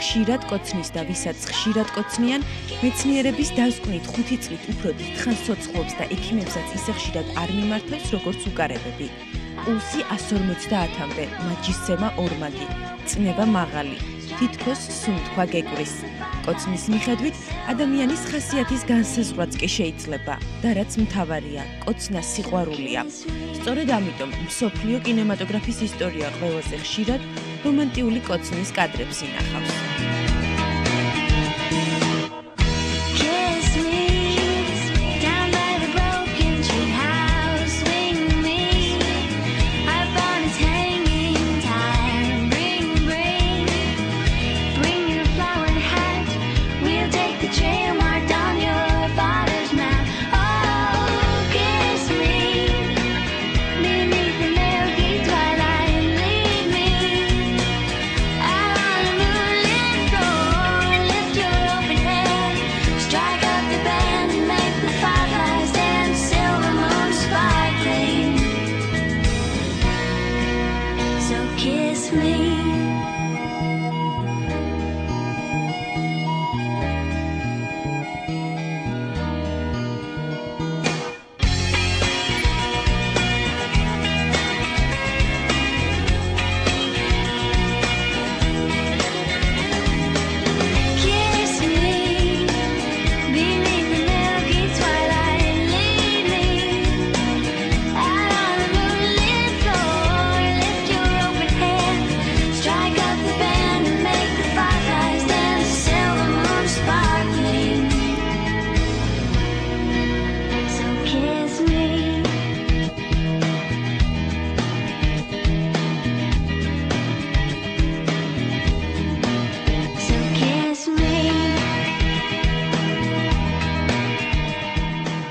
ხშირად კოცნის და ვისაც ხშირად კოცნიან, მეცნიერების დასკვნით 5 წლით უფრო დიდხანს ცოცხლობს და ექიმებსაც ისე ხშირად არ მიმართავს, როგორც უკარებები. პულსი 150-მდე, მაჯისცემა ორმაგი, წნევა მაღალი, თითქოს სუნთქვა გეკვრის. კოცნის მიხედვით ადამიანის ხასიათის განსაზღვრაც კი შეიძლება და რაც მთავარია, კოცნა სიყვარულია. სწორედ ამიტომ მსოფლიო კინემატოგრაფის ისტორია ყველაზე ხშირად რომანტიული კოცნის კადრებს ინახავს.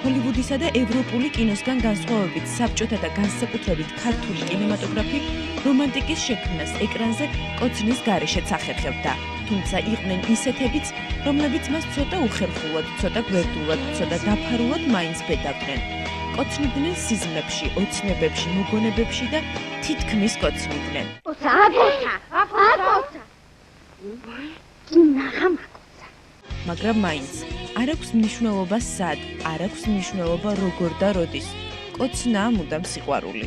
ჰოლივუდისა და ევროპული კინოსგან განსხვავებით საბჭოთა და განსაკუთრებით ქართული კინემატოგრაფი რომანტიკის შექმნას ეკრანზე კოცნის გარეშეც ახერხებდა. თუმცა იყვნენ ისეთებიც, რომლებიც მას ცოტა უხერხულად, ცოტა გვერდულად, ცოტა დაფარულად მაინც ბედავდნენ. კოცნიდნენ სიზმრებში, ოცნებებში, მოგონებებში და თითქმის კოცნიდნენ. მაგრამ მაინც არ აქვს მნიშვნელობა სად, არ აქვს მნიშვნელობა როგორ და როდის. კოცნაა მუდამ სიყვარული.